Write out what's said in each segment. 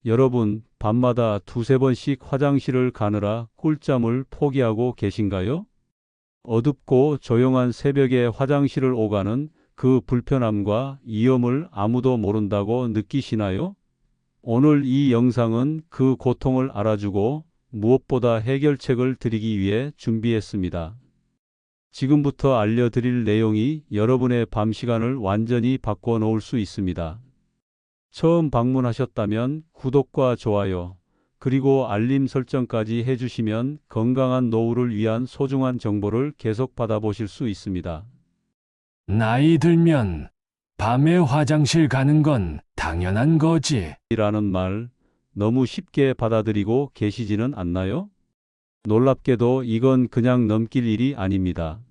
여러분, 밤마다 두세 번씩 화장실을 가느라 꿀잠을 포기하고 계신가요? 어둡고 조용한 새벽에 화장실을 오가는 그 불편함과 위험을 아무도 모른다고 느끼시나요? 오늘 이 영상은 그 고통을 알아주고 무엇보다 해결책을 드리기 위해 준비했습니다. 지금부터 알려드릴 내용이 여러분의 밤 시간을 완전히 바꿔 놓을 수 있습니다. 처음 방문하셨다면 구독과 좋아요, 그리고 알림 설정까지 해주시면 건강한 노후를 위한 소중한 정보를 계속 받아보실 수 있습니다. 나이 들면 밤에 화장실 가는 건 당연한 거지. 라는 말 너무 쉽게 받아들이고 계시지는 않나요? 놀랍게도 이건 그냥 넘길 일이 아닙니다.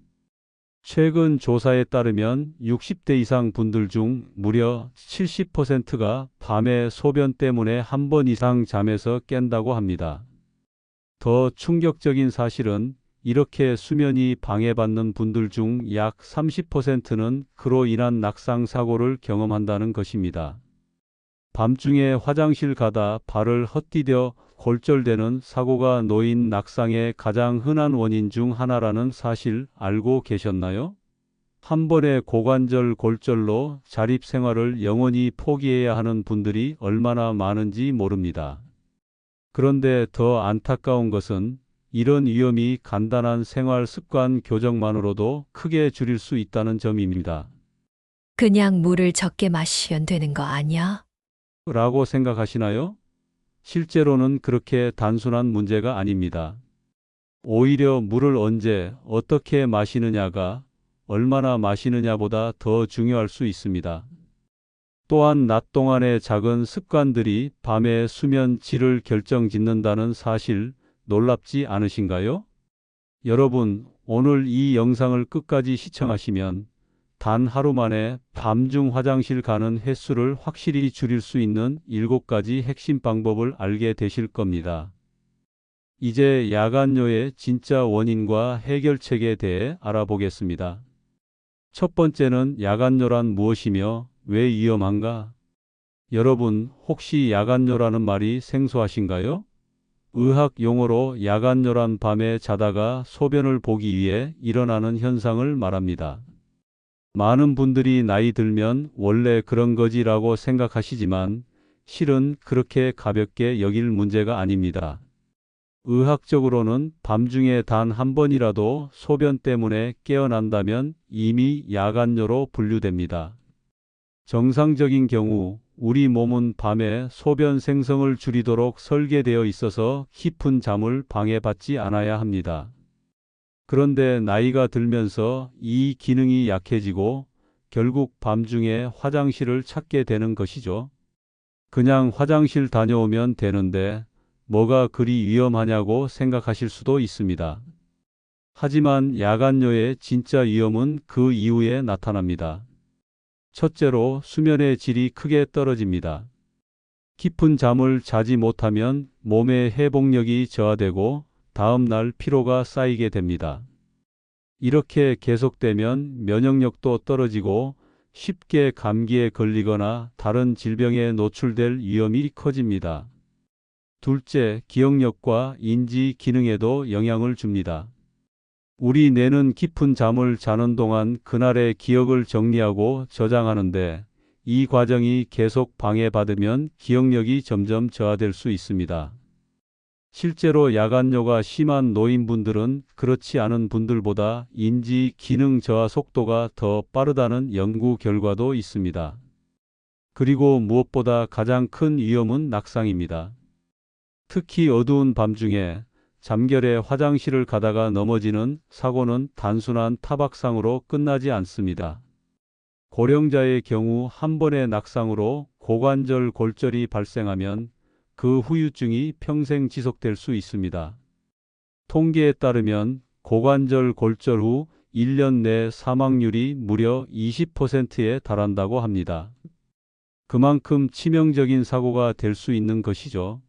최근 조사에 따르면 60대 이상 분들 중 무려 70%가 밤에 소변 때문에 한 번 이상 잠에서 깬다고 합니다. 더 충격적인 사실은 이렇게 수면이 방해받는 분들 중 약 30%는 그로 인한 낙상 사고를 경험한다는 것입니다. 밤중에 화장실 가다 발을 헛디뎌 골절되는 사고가 노인 낙상의 가장 흔한 원인 중 하나라는 사실 알고 계셨나요? 한 번의 고관절 골절로 자립 생활을 영원히 포기해야 하는 분들이 얼마나 많은지 모릅니다. 그런데 더 안타까운 것은 이런 위험이 간단한 생활 습관 교정만으로도 크게 줄일 수 있다는 점입니다. 그냥 물을 적게 마시면 되는 거 아니야? 라고 생각하시나요? 실제로는 그렇게 단순한 문제가 아닙니다. 오히려 물을 언제, 어떻게 마시느냐가 얼마나 마시느냐보다 더 중요할 수 있습니다. 또한 낮 동안의 작은 습관들이 밤의 수면 질을 결정짓는다는 사실 놀랍지 않으신가요? 여러분, 오늘 이 영상을 끝까지 시청하시면 단 하루 만에 밤중 화장실 가는 횟수를 확실히 줄일 수 있는 7가지 핵심 방법을 알게 되실 겁니다. 이제 야간뇨의 진짜 원인과 해결책에 대해 알아보겠습니다. 첫 번째는 야간뇨란 무엇이며 왜 위험한가? 여러분, 혹시 야간뇨라는 말이 생소하신가요? 의학 용어로 야간뇨란 밤에 자다가 소변을 보기 위해 일어나는 현상을 말합니다. 많은 분들이 나이 들면 원래 그런 거지라고 생각하시지만 실은 그렇게 가볍게 여길 문제가 아닙니다. 의학적으로는 밤중에 단 한 번이라도 소변 때문에 깨어난다면 이미 야간뇨로 분류됩니다. 정상적인 경우 우리 몸은 밤에 소변 생성을 줄이도록 설계되어 있어서 깊은 잠을 방해받지 않아야 합니다. 그런데 나이가 들면서 이 기능이 약해지고 결국 밤중에 화장실을 찾게 되는 것이죠. 그냥 화장실 다녀오면 되는데 뭐가 그리 위험하냐고 생각하실 수도 있습니다. 하지만 야간뇨의 진짜 위험은 그 이후에 나타납니다. 첫째로 수면의 질이 크게 떨어집니다. 깊은 잠을 자지 못하면 몸의 회복력이 저하되고 다음 날 피로가 쌓이게 됩니다. 이렇게 계속되면 면역력도 떨어지고 쉽게 감기에 걸리거나 다른 질병에 노출될 위험이 커집니다. 둘째, 기억력과 인지 기능에도 영향을 줍니다. 우리 뇌는 깊은 잠을 자는 동안 그날의 기억을 정리하고 저장하는데 이 과정이 계속 방해받으면 기억력이 점점 저하될 수 있습니다. 실제로 야간뇨가 심한 노인분들은 그렇지 않은 분들보다 인지 기능 저하 속도가 더 빠르다는 연구 결과도 있습니다. 그리고 무엇보다 가장 큰 위험은 낙상입니다. 특히 어두운 밤중에 잠결에 화장실을 가다가 넘어지는 사고는 단순한 타박상으로 끝나지 않습니다. 고령자의 경우 한 번의 낙상으로 고관절 골절이 발생하면 그 후유증이 평생 지속될 수 있습니다. 통계에 따르면 고관절 골절 후 1년 내 사망률이 무려 20%에 달한다고 합니다. 그만큼 치명적인 사고가 될 수 있는 것이죠.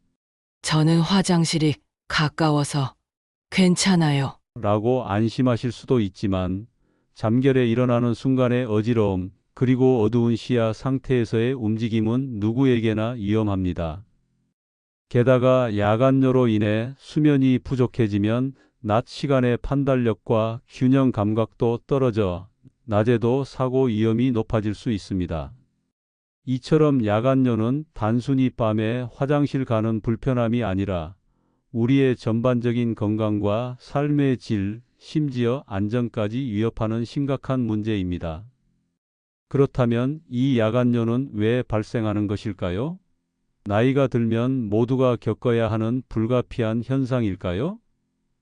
저는 화장실이 가까워서 괜찮아요. 라고 안심하실 수도 있지만 잠결에 일어나는 순간의 어지러움 그리고 어두운 시야 상태에서의 움직임은 누구에게나 위험합니다. 게다가 야간뇨로 인해 수면이 부족해지면 낮 시간의 판단력과 균형 감각도 떨어져 낮에도 사고 위험이 높아질 수 있습니다. 이처럼 야간뇨는 단순히 밤에 화장실 가는 불편함이 아니라 우리의 전반적인 건강과 삶의 질, 심지어 안전까지 위협하는 심각한 문제입니다. 그렇다면 이 야간뇨는 왜 발생하는 것일까요? 나이가 들면 모두가 겪어야 하는 불가피한 현상일까요?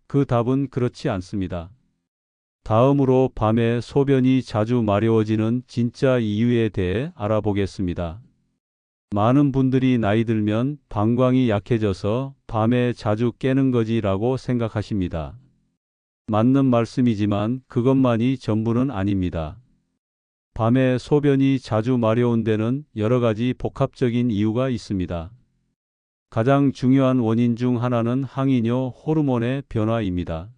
그 답은 그렇지 않습니다. 다음으로 밤에 소변이 자주 마려워지는 진짜 이유에 대해 알아보겠습니다. 많은 분들이 나이 들면 방광이 약해져서 밤에 자주 깨는 거지라고 생각하십니다. 맞는 말씀이지만 그것만이 전부는 아닙니다. 밤에 소변이 자주 마려운 데는 여러 가지 복합적인 이유가 있습니다. 가장 중요한 원인 중 하나는 항이뇨 호르몬의 변화입니다.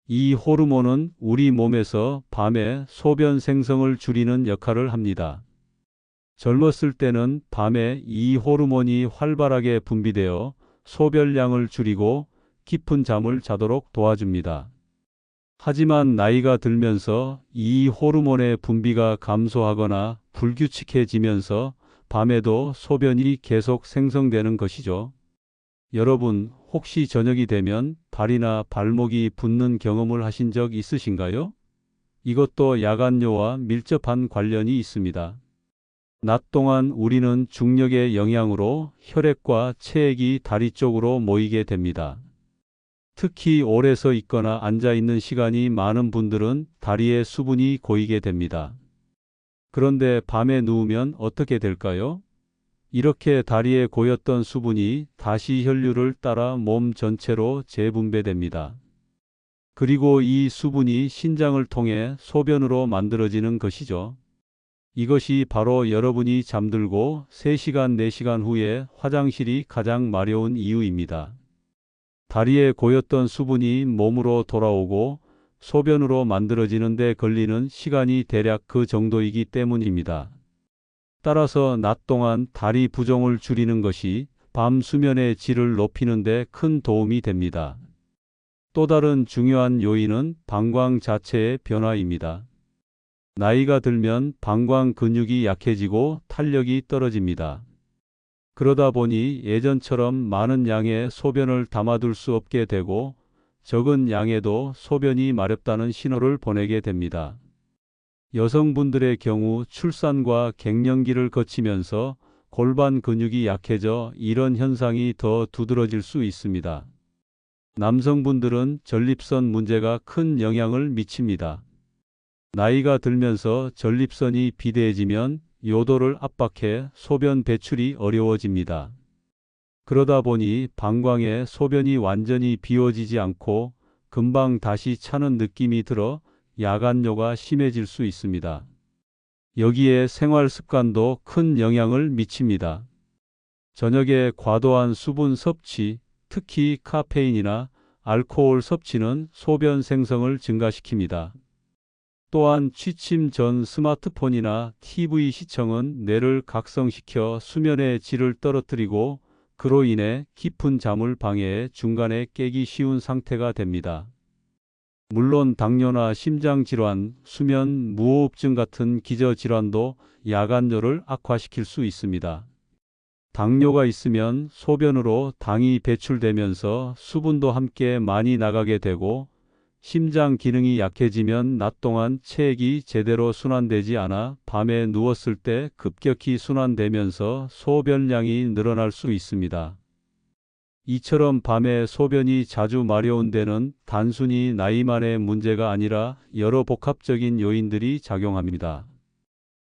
이 호르몬은 우리 몸에서 밤에 소변 생성을 줄이는 역할을 합니다. 젊었을 때는 밤에 이 호르몬이 활발하게 분비되어 소변량을 줄이고 깊은 잠을 자도록 도와줍니다. 하지만 나이가 들면서 이 호르몬의 분비가 감소하거나 불규칙해지면서 밤에도 소변이 계속 생성되는 것이죠. 여러분, 혹시 저녁이 되면 발이나 발목이 붓는 경험을 하신 적 있으신가요? 이것도 야간뇨와 밀접한 관련이 있습니다. 낮 동안 우리는 중력의 영향으로 혈액과 체액이 다리 쪽으로 모이게 됩니다. 특히 오래 서 있거나 앉아 있는 시간이 많은 분들은 다리에 수분이 고이게 됩니다. 그런데 밤에 누우면 어떻게 될까요? 이렇게 다리에 고였던 수분이 다시 혈류를 따라 몸 전체로 재분배됩니다. 그리고 이 수분이 신장을 통해 소변으로 만들어지는 것이죠. 이것이 바로 여러분이 잠들고 3시간, 4시간 후에 화장실이 가장 마려운 이유입니다. 다리에 고였던 수분이 몸으로 돌아오고 소변으로 만들어지는 데 걸리는 시간이 대략 그 정도이기 때문입니다. 따라서 낮 동안 다리 부종을 줄이는 것이 밤 수면의 질을 높이는 데 큰 도움이 됩니다. 또 다른 중요한 요인은 방광 자체의 변화입니다. 나이가 들면 방광 근육이 약해지고 탄력이 떨어집니다. 그러다 보니 예전처럼 많은 양의 소변을 담아둘 수 없게 되고 적은 양에도 소변이 마렵다는 신호를 보내게 됩니다. 여성분들의 경우 출산과 갱년기를 거치면서 골반 근육이 약해져 이런 현상이 더 두드러질 수 있습니다. 남성분들은 전립선 문제가 큰 영향을 미칩니다. 나이가 들면서 전립선이 비대해지면 요도를 압박해 소변 배출이 어려워집니다. 그러다 보니 방광에 소변이 완전히 비워지지 않고 금방 다시 차는 느낌이 들어 야간뇨가 심해질 수 있습니다. 여기에 생활 습관도 큰 영향을 미칩니다. 저녁에 과도한 수분 섭취, 특히 카페인이나 알코올 섭취는 소변 생성을 증가시킵니다. 또한 취침 전 스마트폰이나 TV 시청은 뇌를 각성시켜 수면의 질을 떨어뜨리고 그로 인해 깊은 잠을 방해해 중간에 깨기 쉬운 상태가 됩니다. 물론 당뇨나 심장질환, 수면 무호흡증 같은 기저질환도 야간뇨를 악화시킬 수 있습니다. 당뇨가 있으면 소변으로 당이 배출되면서 수분도 함께 많이 나가게 되고 심장 기능이 약해지면 낮 동안 체액이 제대로 순환되지 않아 밤에 누웠을 때 급격히 순환되면서 소변량이 늘어날 수 있습니다. 이처럼 밤에 소변이 자주 마려운 데는 단순히 나이만의 문제가 아니라 여러 복합적인 요인들이 작용합니다.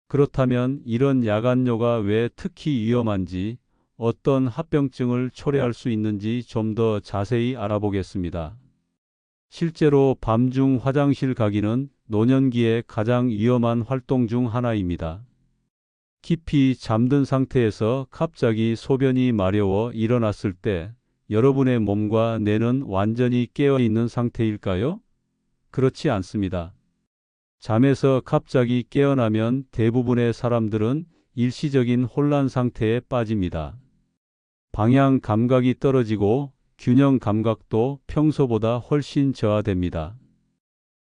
그렇다면 이런 야간뇨가 왜 특히 위험한지, 어떤 합병증을 초래할 수 있는지 좀 더 자세히 알아보겠습니다. 실제로 밤중 화장실 가기는 노년기의 가장 위험한 활동 중 하나입니다. 깊이 잠든 상태에서 갑자기 소변이 마려워 일어났을 때 여러분의 몸과 뇌는 완전히 깨어 있는 상태일까요? 그렇지 않습니다. 잠에서 갑자기 깨어나면 대부분의 사람들은 일시적인 혼란 상태에 빠집니다. 방향 감각이 떨어지고 균형 감각도 평소보다 훨씬 저하됩니다.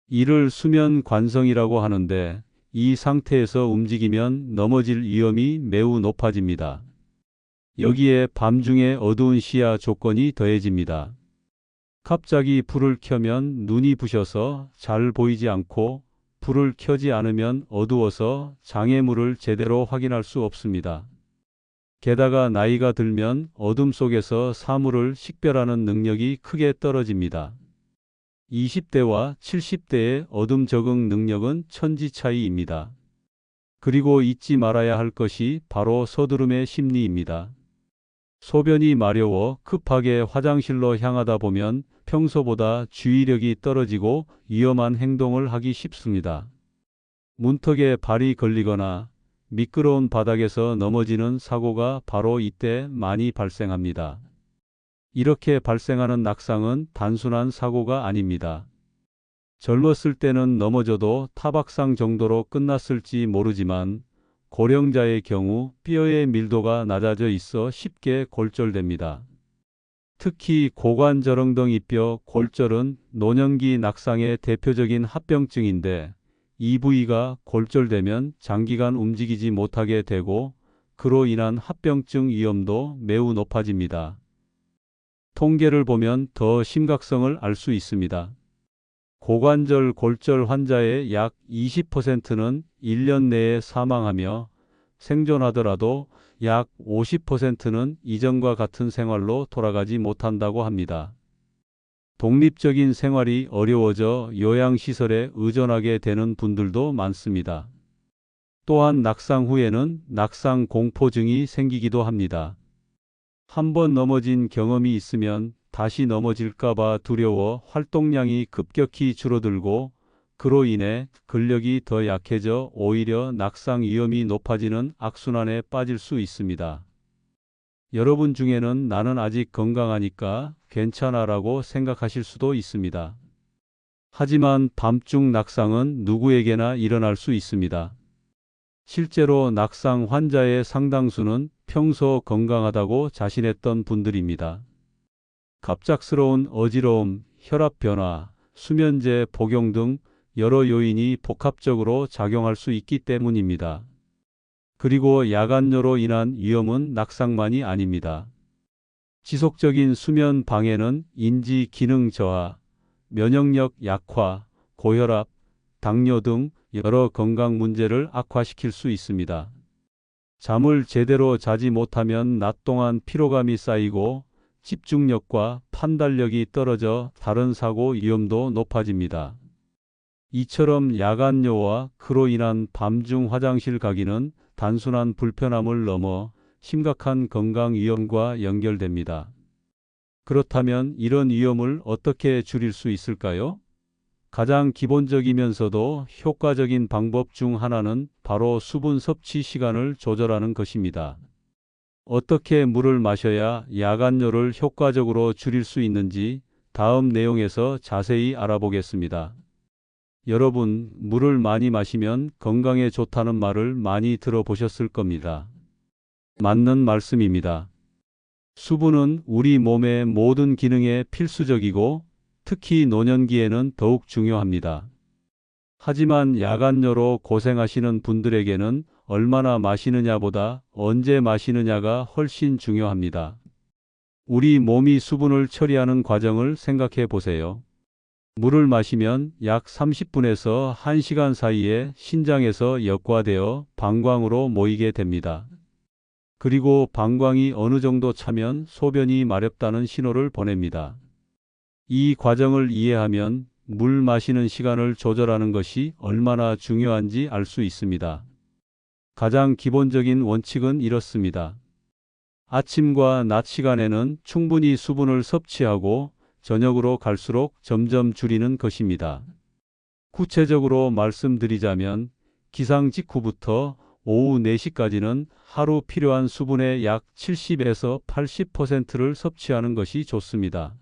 이를 수면 관성이라고 하는데 이 상태에서 움직이면 넘어질 위험이 매우 높아집니다. 여기에 밤중에 어두운 시야 조건이 더해집니다. 갑자기 불을 켜면 눈이 부셔서 잘 보이지 않고 불을 켜지 않으면 어두워서 장애물을 제대로 확인할 수 없습니다. 게다가 나이가 들면 어둠 속에서 사물을 식별하는 능력이 크게 떨어집니다. 20대와 70대의 어둠 적응 능력은 천지 차이입니다. 그리고 잊지 말아야 할 것이 바로 서두름의 심리입니다. 소변이 마려워 급하게 화장실로 향하다 보면 평소보다 주의력이 떨어지고 위험한 행동을 하기 쉽습니다. 문턱에 발이 걸리거나 미끄러운 바닥에서 넘어지는 사고가 바로 이때 많이 발생합니다. 이렇게 발생하는 낙상은 단순한 사고가 아닙니다. 젊었을 때는 넘어져도 타박상 정도로 끝났을지 모르지만 고령자의 경우 뼈의 밀도가 낮아져 있어 쉽게 골절됩니다. 특히 고관절엉덩이뼈 골절은 노년기 낙상의 대표적인 합병증인데 이 부위가 골절되면 장기간 움직이지 못하게 되고 그로 인한 합병증 위험도 매우 높아집니다. 통계를 보면 더 심각성을 알 수 있습니다. 고관절 골절 환자의 약 20%는 1년 내에 사망하며 생존하더라도 약 50%는 이전과 같은 생활로 돌아가지 못한다고 합니다. 독립적인 생활이 어려워져 요양시설에 의존하게 되는 분들도 많습니다. 또한 낙상 후에는 낙상 공포증이 생기기도 합니다. 한번 넘어진 경험이 있으면 다시 넘어질까봐 두려워 활동량이 급격히 줄어들고 그로 인해 근력이 더 약해져 오히려 낙상 위험이 높아지는 악순환에 빠질 수 있습니다. 여러분 중에는 나는 아직 건강하니까 괜찮아라고 생각하실 수도 있습니다. 하지만 밤중 낙상은 누구에게나 일어날 수 있습니다. 실제로 낙상 환자의 상당수는 평소 건강하다고 자신했던 분들입니다. 갑작스러운 어지러움, 혈압 변화, 수면제 복용 등 여러 요인이 복합적으로 작용할 수 있기 때문입니다. 그리고 야간뇨로 인한 위험은 낙상만이 아닙니다. 지속적인 수면 방해는 인지 기능 저하, 면역력 약화, 고혈압, 당뇨 등 여러 건강 문제를 악화시킬 수 있습니다. 잠을 제대로 자지 못하면 낮 동안 피로감이 쌓이고 집중력과 판단력이 떨어져 다른 사고 위험도 높아집니다. 이처럼 야간뇨와 그로 인한 밤중 화장실 가기는 단순한 불편함을 넘어 심각한 건강 위험과 연결됩니다. 그렇다면 이런 위험을 어떻게 줄일 수 있을까요? 가장 기본적이면서도 효과적인 방법 중 하나는 바로 수분 섭취 시간을 조절하는 것입니다. 어떻게 물을 마셔야 야간뇨를 효과적으로 줄일 수 있는지 다음 내용에서 자세히 알아보겠습니다. 여러분, 물을 많이 마시면 건강에 좋다는 말을 많이 들어보셨을 겁니다. 맞는 말씀입니다. 수분은 우리 몸의 모든 기능에 필수적이고 특히 노년기에는 더욱 중요합니다. 하지만 야간뇨로 고생하시는 분들에게는 얼마나 마시느냐보다 언제 마시느냐가 훨씬 중요합니다. 우리 몸이 수분을 처리하는 과정을 생각해 보세요. 물을 마시면 약 30분에서 1시간 사이에 신장에서 역과되어 방광으로 모이게 됩니다. 그리고 방광이 어느 정도 차면 소변이 마렵다는 신호를 보냅니다. 이 과정을 이해하면 물 마시는 시간을 조절하는 것이 얼마나 중요한지 알 수 있습니다. 가장 기본적인 원칙은 이렇습니다. 아침과 낮 시간에는 충분히 수분을 섭취하고 저녁으로 갈수록 점점 줄이는 것입니다. 구체적으로 말씀드리자면 기상 직후부터 오후 4시까지는 하루 필요한 수분의 약 70에서 80%를 섭취하는 것이 좋습니다.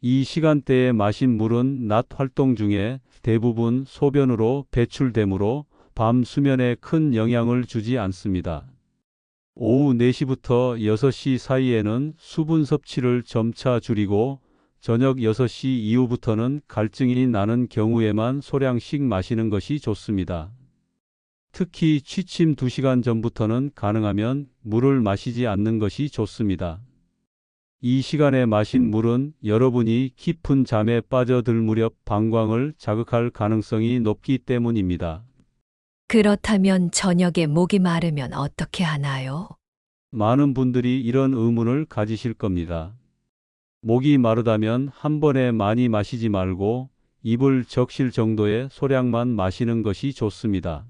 이 시간대에 마신 물은 낮 활동 중에 대부분 소변으로 배출되므로 밤 수면에 큰 영향을 주지 않습니다. 오후 4시부터 6시 사이에는 수분 섭취를 점차 줄이고 저녁 6시 이후부터는 갈증이 나는 경우에만 소량씩 마시는 것이 좋습니다. 특히 취침 2시간 전부터는 가능하면 물을 마시지 않는 것이 좋습니다. 이 시간에 마신 물은 여러분이 깊은 잠에 빠져들 무렵 방광을 자극할 가능성이 높기 때문입니다. 그렇다면 저녁에 목이 마르면 어떻게 하나요? 많은 분들이 이런 의문을 가지실 겁니다. 목이 마르다면 한 번에 많이 마시지 말고 입을 적실 정도의 소량만 마시는 것이 좋습니다.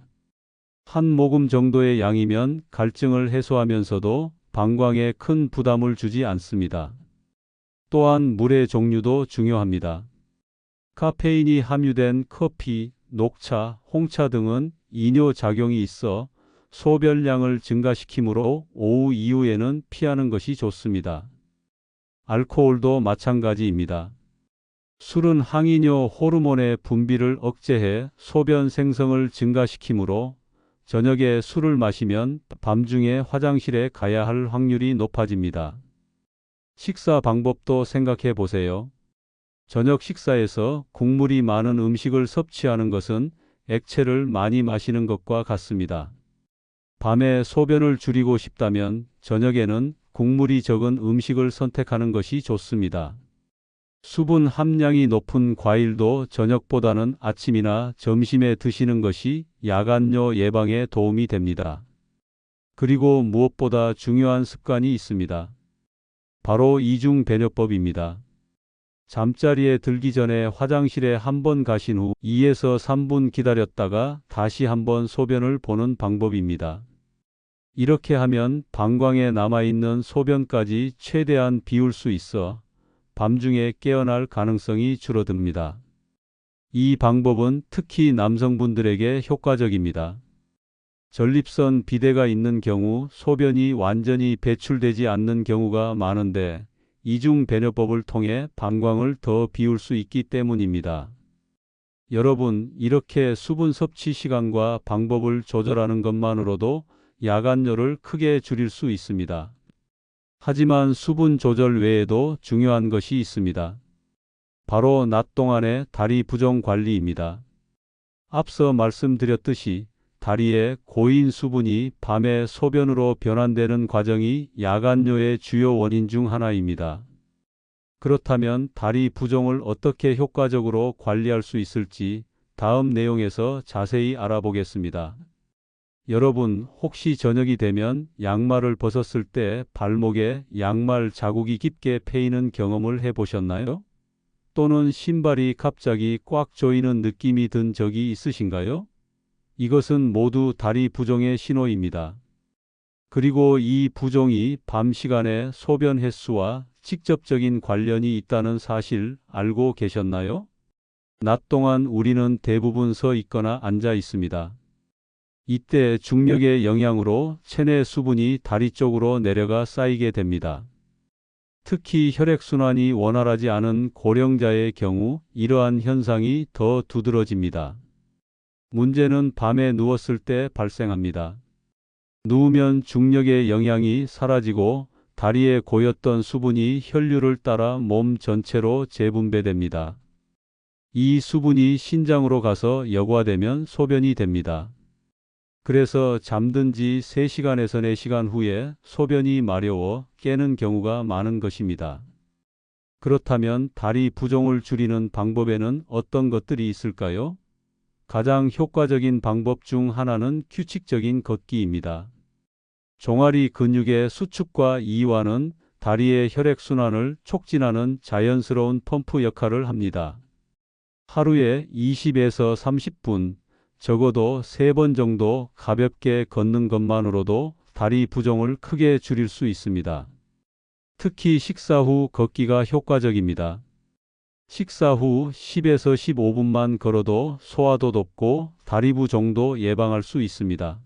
한 모금 정도의 양이면 갈증을 해소하면서도 방광에 큰 부담을 주지 않습니다. 또한 물의 종류도 중요합니다. 카페인이 함유된 커피, 녹차, 홍차 등은 이뇨 작용이 있어 소변량을 증가시키므로 오후 이후에는 피하는 것이 좋습니다. 알코올도 마찬가지입니다. 술은 항이뇨 호르몬의 분비를 억제해 소변 생성을 증가시키므로 저녁에 술을 마시면 밤중에 화장실에 가야 할 확률이 높아집니다. 식사 방법도 생각해 보세요. 저녁 식사에서 국물이 많은 음식을 섭취하는 것은 액체를 많이 마시는 것과 같습니다. 밤에 소변을 줄이고 싶다면 저녁에는 국물이 적은 음식을 선택하는 것이 좋습니다. 수분 함량이 높은 과일도 저녁보다는 아침이나 점심에 드시는 것이 야간뇨 예방에 도움이 됩니다. 그리고 무엇보다 중요한 습관이 있습니다. 바로 이중배뇨법입니다. 잠자리에 들기 전에 화장실에 한 번 가신 후 2에서 3분 기다렸다가 다시 한번 소변을 보는 방법입니다. 이렇게 하면 방광에 남아있는 소변까지 최대한 비울 수 있어 밤중에 깨어날 가능성이 줄어듭니다. 이 방법은 특히 남성분들에게 효과적입니다. 전립선 비대가 있는 경우 소변이 완전히 배출되지 않는 경우가 많은데 이중배뇨법을 통해 방광을 더 비울 수 있기 때문입니다. 여러분, 이렇게 수분 섭취 시간과 방법을 조절하는 것만으로도 야간뇨를 크게 줄일 수 있습니다. 하지만 수분 조절 외에도 중요한 것이 있습니다. 바로 낮 동안의 다리 부종 관리입니다. 앞서 말씀드렸듯이 다리에 고인 수분이 밤에 소변으로 변환되는 과정이 야간뇨의 주요 원인 중 하나입니다. 그렇다면 다리 부종을 어떻게 효과적으로 관리할 수 있을지 다음 내용에서 자세히 알아보겠습니다. 여러분, 혹시 저녁이 되면 양말을 벗었을 때 발목에 양말 자국이 깊게 패이는 경험을 해보셨나요? 또는 신발이 갑자기 꽉 조이는 느낌이 든 적이 있으신가요? 이것은 모두 다리 부종의 신호입니다. 그리고 이 부종이 밤 시간에 소변 횟수와 직접적인 관련이 있다는 사실 알고 계셨나요? 낮 동안 우리는 대부분 서 있거나 앉아 있습니다. 이때 중력의 영향으로 체내 수분이 다리 쪽으로 내려가 쌓이게 됩니다. 특히 혈액순환이 원활하지 않은 고령자의 경우 이러한 현상이 더 두드러집니다. 문제는 밤에 누웠을 때 발생합니다. 누우면 중력의 영향이 사라지고 다리에 고였던 수분이 혈류를 따라 몸 전체로 재분배됩니다. 이 수분이 신장으로 가서 여과되면 소변이 됩니다. 그래서 잠든 지 3시간에서 4시간 후에 소변이 마려워 깨는 경우가 많은 것입니다. 그렇다면 다리 부종을 줄이는 방법에는 어떤 것들이 있을까요? 가장 효과적인 방법 중 하나는 규칙적인 걷기입니다. 종아리 근육의 수축과 이완은 다리의 혈액순환을 촉진하는 자연스러운 펌프 역할을 합니다. 하루에 20에서 30분, 적어도 3번 정도 가볍게 걷는 것만으로도 다리 부종을 크게 줄일 수 있습니다. 특히 식사 후 걷기가 효과적입니다. 식사 후 10에서 15분만 걸어도 소화도 돕고 다리 부종도 예방할 수 있습니다.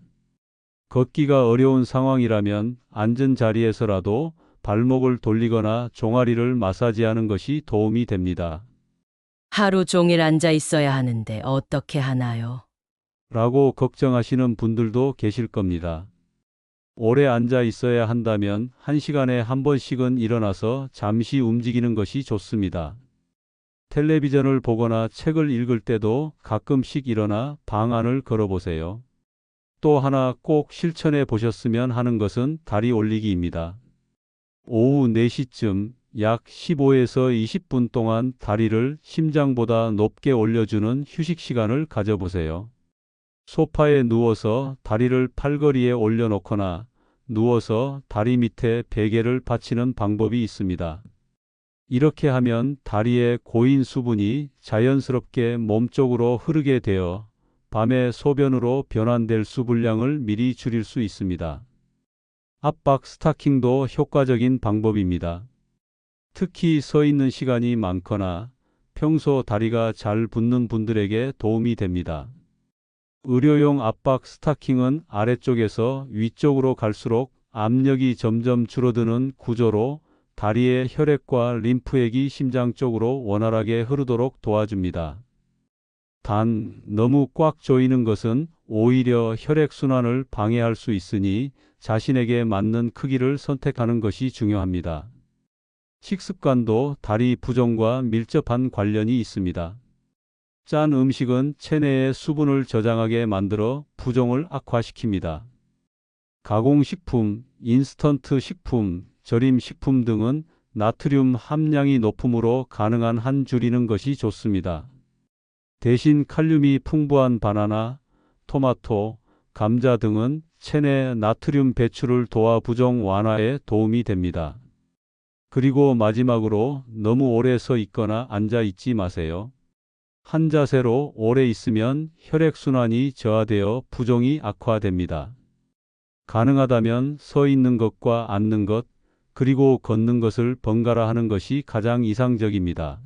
걷기가 어려운 상황이라면 앉은 자리에서라도 발목을 돌리거나 종아리를 마사지하는 것이 도움이 됩니다. 하루 종일 앉아 있어야 하는데 어떻게 하나요? 라고 걱정하시는 분들도 계실 겁니다. 오래 앉아 있어야 한다면 1시간에 한 번씩은 일어나서 잠시 움직이는 것이 좋습니다. 텔레비전을 보거나 책을 읽을 때도 가끔씩 일어나 방 안을 걸어보세요. 또 하나 꼭 실천해 보셨으면 하는 것은 다리 올리기입니다. 오후 4시쯤 약 15에서 20분 동안 다리를 심장보다 높게 올려주는 휴식 시간을 가져보세요. 소파에 누워서 다리를 팔걸이에 올려놓거나 누워서 다리 밑에 베개를 받치는 방법이 있습니다. 이렇게 하면 다리에 고인 수분이 자연스럽게 몸 쪽으로 흐르게 되어 밤에 소변으로 변환될 수분량을 미리 줄일 수 있습니다. 압박 스타킹도 효과적인 방법입니다. 특히 서 있는 시간이 많거나 평소 다리가 잘 붓는 분들에게 도움이 됩니다. 의료용 압박 스타킹은 아래쪽에서 위쪽으로 갈수록 압력이 점점 줄어드는 구조로 다리의 혈액과 림프액이 심장 쪽으로 원활하게 흐르도록 도와줍니다. 단, 너무 꽉 조이는 것은 오히려 혈액순환을 방해할 수 있으니 자신에게 맞는 크기를 선택하는 것이 중요합니다. 식습관도 다리 부종과 밀접한 관련이 있습니다. 짠 음식은 체내의 수분을 저장하게 만들어 부종을 악화시킵니다. 가공식품, 인스턴트 식품, 절임 식품 등은 나트륨 함량이 높으므로 가능한 한 줄이는 것이 좋습니다. 대신 칼륨이 풍부한 바나나, 토마토, 감자 등은 체내 나트륨 배출을 도와 부종 완화에 도움이 됩니다. 그리고 마지막으로 너무 오래 서 있거나 앉아 있지 마세요. 한 자세로 오래 있으면 혈액순환이 저하되어 부종이 악화됩니다. 가능하다면 서 있는 것과 앉는 것, 그리고 걷는 것을 번갈아 하는 것이 가장 이상적입니다.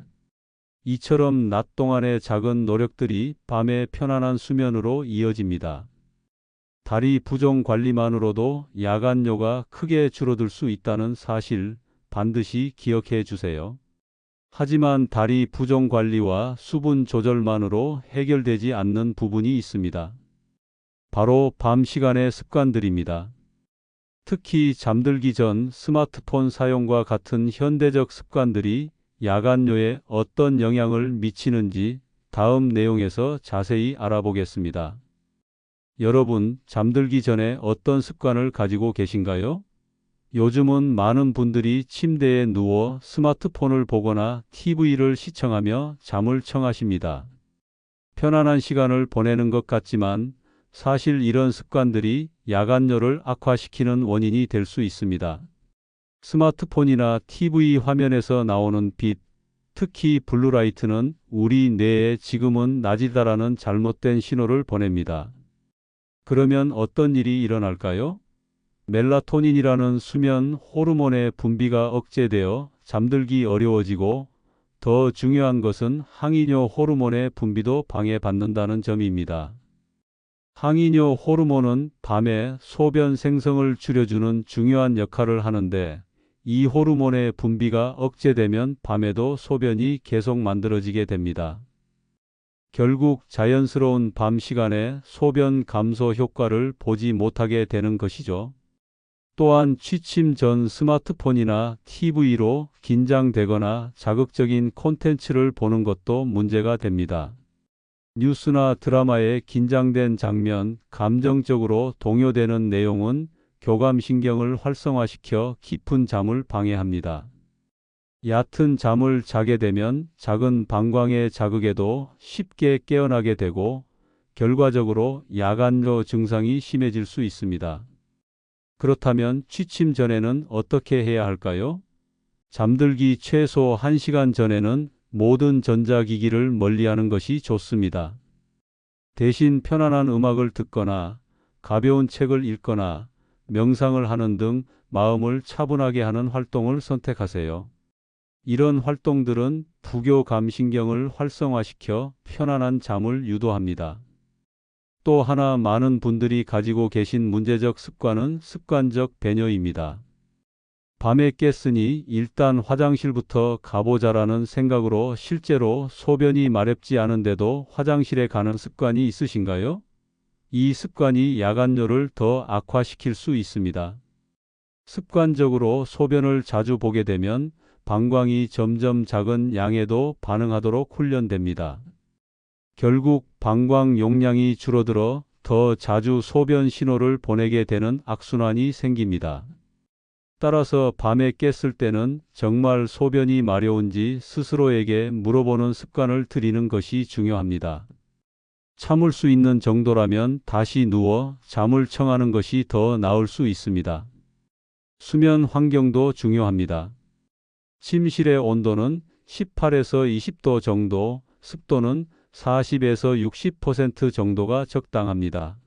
이처럼 낮 동안의 작은 노력들이 밤의 편안한 수면으로 이어집니다. 다리 부종 관리만으로도 야간뇨가 크게 줄어들 수 있다는 사실 반드시 기억해 주세요. 하지만 다리 부종 관리와 수분 조절만으로 해결되지 않는 부분이 있습니다. 바로 밤 시간의 습관들입니다. 특히 잠들기 전 스마트폰 사용과 같은 현대적 습관들이 야간뇨에 어떤 영향을 미치는지 다음 내용에서 자세히 알아보겠습니다. 여러분, 잠들기 전에 어떤 습관을 가지고 계신가요? 요즘은 많은 분들이 침대에 누워 스마트폰을 보거나 TV를 시청하며 잠을 청하십니다. 편안한 시간을 보내는 것 같지만 사실 이런 습관들이 야간뇨를 악화시키는 원인이 될 수 있습니다. 스마트폰이나 TV 화면에서 나오는 빛, 특히 블루라이트는 우리 뇌에 지금은 낮이다라는 잘못된 신호를 보냅니다. 그러면 어떤 일이 일어날까요? 멜라토닌이라는 수면 호르몬의 분비가 억제되어 잠들기 어려워지고, 더 중요한 것은 항이뇨 호르몬의 분비도 방해받는다는 점입니다. 항이뇨 호르몬은 밤에 소변 생성을 줄여주는 중요한 역할을 하는데, 이 호르몬의 분비가 억제되면 밤에도 소변이 계속 만들어지게 됩니다. 결국 자연스러운 밤 시간에 소변 감소 효과를 보지 못하게 되는 것이죠. 또한 취침 전 스마트폰이나 TV로 긴장되거나 자극적인 콘텐츠를 보는 것도 문제가 됩니다. 뉴스나 드라마의 긴장된 장면, 감정적으로 동요되는 내용은 교감신경을 활성화시켜 깊은 잠을 방해합니다. 얕은 잠을 자게 되면 작은 방광의 자극에도 쉽게 깨어나게 되고, 결과적으로 야간뇨 증상이 심해질 수 있습니다. 그렇다면 취침 전에는 어떻게 해야 할까요? 잠들기 최소 1시간 전에는 모든 전자기기를 멀리하는 것이 좋습니다. 대신 편안한 음악을 듣거나 가벼운 책을 읽거나 명상을 하는 등 마음을 차분하게 하는 활동을 선택하세요. 이런 활동들은 부교감신경을 활성화시켜 편안한 잠을 유도합니다. 또 하나 많은 분들이 가지고 계신 문제적 습관은 습관적 배뇨입니다. 밤에 깼으니 일단 화장실부터 가보자라는 생각으로 실제로 소변이 마렵지 않은데도 화장실에 가는 습관이 있으신가요? 이 습관이 야간뇨를 더 악화시킬 수 있습니다. 습관적으로 소변을 자주 보게 되면 방광이 점점 작은 양에도 반응하도록 훈련됩니다. 결국 방광 용량이 줄어들어 더 자주 소변 신호를 보내게 되는 악순환이 생깁니다. 따라서 밤에 깼을 때는 정말 소변이 마려운지 스스로에게 물어보는 습관을 들이는 것이 중요합니다. 참을 수 있는 정도라면 다시 누워 잠을 청하는 것이 더 나을 수 있습니다. 수면 환경도 중요합니다. 침실의 온도는 18에서 20도 정도, 습도는 40에서 60% 정도가 적당합니다.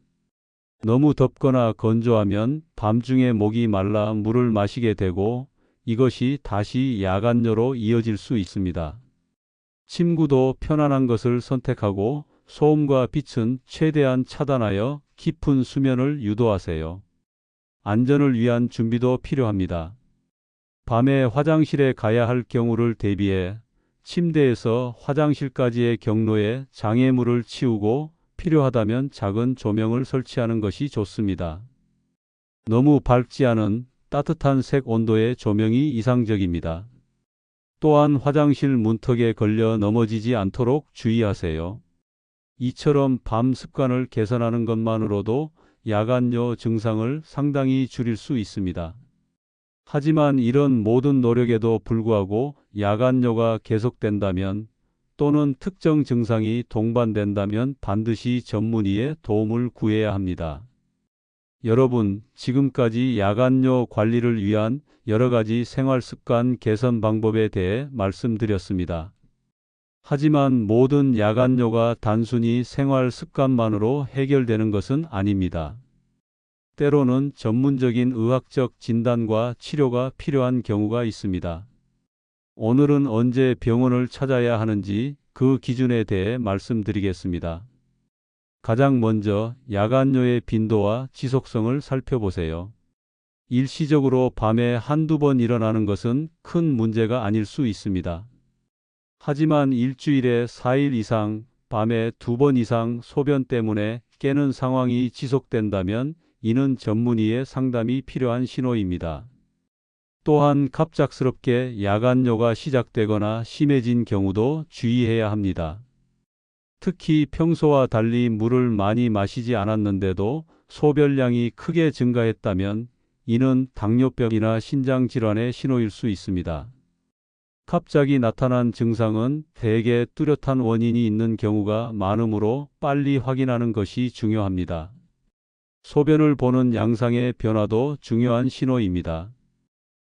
너무 덥거나 건조하면 밤중에 목이 말라 물을 마시게 되고 이것이 다시 야간뇨로 이어질 수 있습니다. 침구도 편안한 것을 선택하고 소음과 빛은 최대한 차단하여 깊은 수면을 유도하세요. 안전을 위한 준비도 필요합니다. 밤에 화장실에 가야 할 경우를 대비해 침대에서 화장실까지의 경로에 장애물을 치우고 필요하다면 작은 조명을 설치하는 것이 좋습니다. 너무 밝지 않은 따뜻한 색 온도의 조명이 이상적입니다. 또한 화장실 문턱에 걸려 넘어지지 않도록 주의하세요. 이처럼 밤 습관을 개선하는 것만으로도 야간뇨 증상을 상당히 줄일 수 있습니다. 하지만 이런 모든 노력에도 불구하고 야간뇨가 계속된다면 또는 특정 증상이 동반된다면 반드시 전문의의 도움을 구해야 합니다. 여러분, 지금까지 야간뇨 관리를 위한 여러 가지 생활 습관 개선 방법에 대해 말씀드렸습니다. 하지만 모든 야간뇨가 단순히 생활 습관만으로 해결되는 것은 아닙니다. 때로는 전문적인 의학적 진단과 치료가 필요한 경우가 있습니다. 오늘은 언제 병원을 찾아야 하는지 그 기준에 대해 말씀드리겠습니다. 가장 먼저 야간뇨의 빈도와 지속성을 살펴보세요. 일시적으로 밤에 한두 번 일어나는 것은 큰 문제가 아닐 수 있습니다. 하지만 일주일에 4일 이상, 밤에 2번 이상 소변 때문에 깨는 상황이 지속된다면 이는 전문의의 상담이 필요한 신호입니다. 또한 갑작스럽게 야간뇨가 시작되거나 심해진 경우도 주의해야 합니다. 특히 평소와 달리 물을 많이 마시지 않았는데도 소변량이 크게 증가했다면 이는 당뇨병이나 신장질환의 신호일 수 있습니다. 갑자기 나타난 증상은 대개 뚜렷한 원인이 있는 경우가 많으므로 빨리 확인하는 것이 중요합니다. 소변을 보는 양상의 변화도 중요한 신호입니다.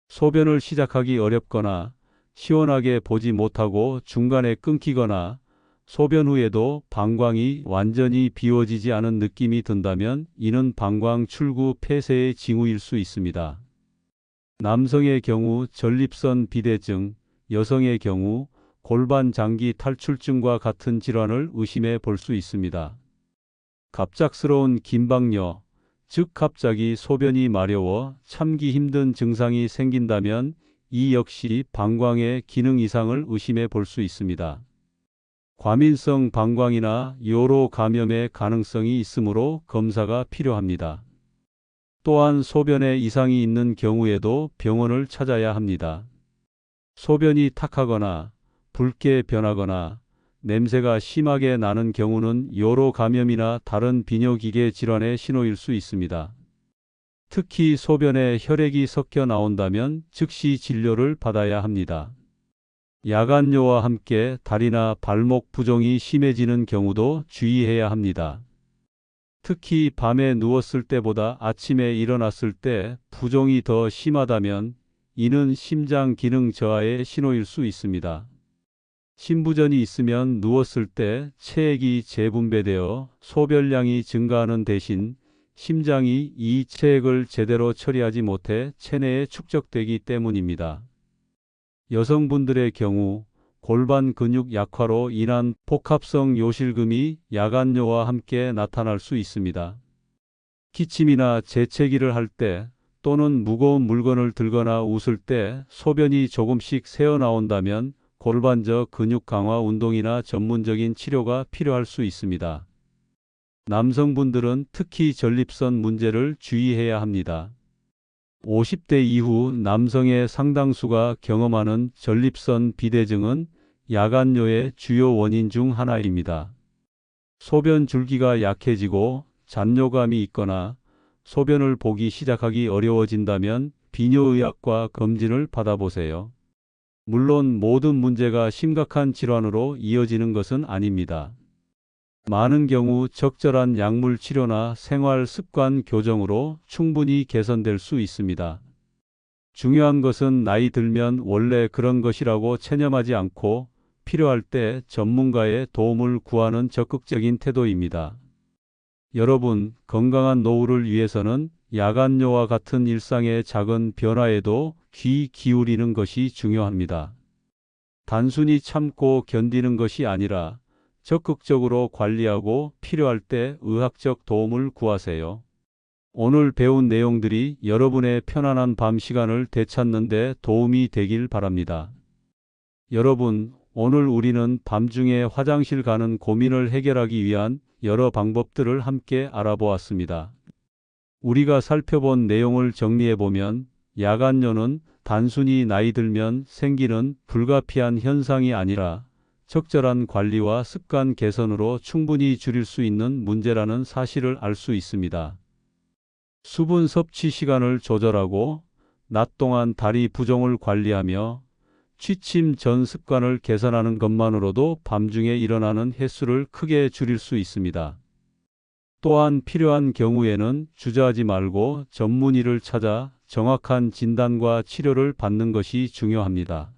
소변을 시작하기 어렵거나 시원하게 보지 못하고 중간에 끊기거나 소변 후에도 방광이 완전히 비워지지 않은 느낌이 든다면 이는 방광 출구 폐쇄의 징후일 수 있습니다. 남성의 경우 전립선 비대증, 여성의 경우 골반 장기 탈출증과 같은 질환을 의심해 볼 수 있습니다. 갑작스러운 긴박뇨, 즉 갑자기 소변이 마려워 참기 힘든 증상이 생긴다면 이 역시 방광의 기능 이상을 의심해 볼 수 있습니다. 과민성 방광이나 요로 감염의 가능성이 있으므로 검사가 필요합니다. 또한 소변에 이상이 있는 경우에도 병원을 찾아야 합니다. 소변이 탁하거나 붉게 변하거나 냄새가 심하게 나는 경우는 요로 감염이나 다른 비뇨기계 질환의 신호일 수 있습니다. 특히 소변에 혈액이 섞여 나온다면 즉시 진료를 받아야 합니다. 야간뇨와 함께 다리나 발목 부종이 심해지는 경우도 주의해야 합니다. 특히 밤에 누웠을 때보다 아침에 일어났을 때 부종이 더 심하다면 이는 심장 기능 저하의 신호일 수 있습니다. 심부전이 있으면 누웠을 때 체액이 재분배되어 소변량이 증가하는 대신 심장이 이 체액을 제대로 처리하지 못해 체내에 축적되기 때문입니다. 여성분들의 경우 골반 근육 약화로 인한 복합성 요실금이 야간뇨와 함께 나타날 수 있습니다. 기침이나 재채기를 할 때 또는 무거운 물건을 들거나 웃을 때 소변이 조금씩 새어나온다면 골반저 근육 강화 운동이나 전문적인 치료가 필요할 수 있습니다. 남성분들은 특히 전립선 문제를 주의해야 합니다. 50대 이후 남성의 상당수가 경험하는 전립선 비대증은 야간뇨의 주요 원인 중 하나입니다. 소변 줄기가 약해지고 잔뇨감이 있거나 소변을 보기 시작하기 어려워진다면 비뇨의학과 검진을 받아보세요. 물론 모든 문제가 심각한 질환으로 이어지는 것은 아닙니다. 많은 경우 적절한 약물 치료나 생활 습관 교정으로 충분히 개선될 수 있습니다. 중요한 것은 나이 들면 원래 그런 것이라고 체념하지 않고 필요할 때 전문가의 도움을 구하는 적극적인 태도입니다. 여러분, 건강한 노후를 위해서는 야간뇨와 같은 일상의 작은 변화에도 귀 기울이는 것이 중요합니다. 단순히 참고 견디는 것이 아니라 적극적으로 관리하고 필요할 때 의학적 도움을 구하세요. 오늘 배운 내용들이 여러분의 편안한 밤 시간을 되찾는 데 도움이 되길 바랍니다. 여러분, 오늘 우리는 밤중에 화장실 가는 고민을 해결하기 위한 여러 방법들을 함께 알아보았습니다. 우리가 살펴본 내용을 정리해보면 야간뇨는 단순히 나이 들면 생기는 불가피한 현상이 아니라 적절한 관리와 습관 개선으로 충분히 줄일 수 있는 문제라는 사실을 알 수 있습니다. 수분 섭취 시간을 조절하고 낮 동안 다리 부종을 관리하며 취침 전 습관을 개선하는 것만으로도 밤중에 일어나는 횟수를 크게 줄일 수 있습니다. 또한 필요한 경우에는 주저하지 말고 전문의를 찾아 정확한 진단과 치료를 받는 것이 중요합니다.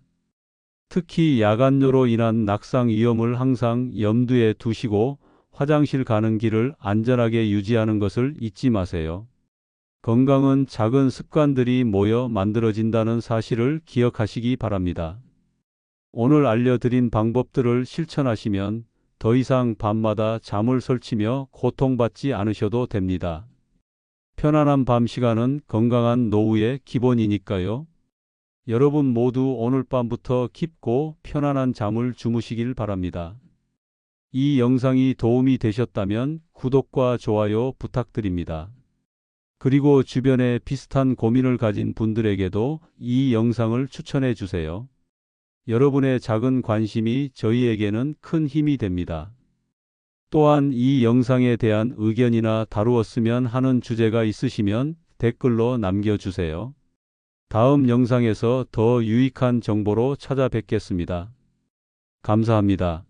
특히 야간뇨로 인한 낙상 위험을 항상 염두에 두시고 화장실 가는 길을 안전하게 유지하는 것을 잊지 마세요. 건강은 작은 습관들이 모여 만들어진다는 사실을 기억하시기 바랍니다. 오늘 알려드린 방법들을 실천하시면 더 이상 밤마다 잠을 설치며 고통받지 않으셔도 됩니다. 편안한 밤 시간은 건강한 노후의 기본이니까요. 여러분 모두 오늘 밤부터 깊고 편안한 잠을 주무시길 바랍니다. 이 영상이 도움이 되셨다면 구독과 좋아요 부탁드립니다. 그리고 주변에 비슷한 고민을 가진 분들에게도 이 영상을 추천해 주세요. 여러분의 작은 관심이 저희에게는 큰 힘이 됩니다. 또한 이 영상에 대한 의견이나 다루었으면 하는 주제가 있으시면 댓글로 남겨주세요. 다음 영상에서 더 유익한 정보로 찾아뵙겠습니다. 감사합니다.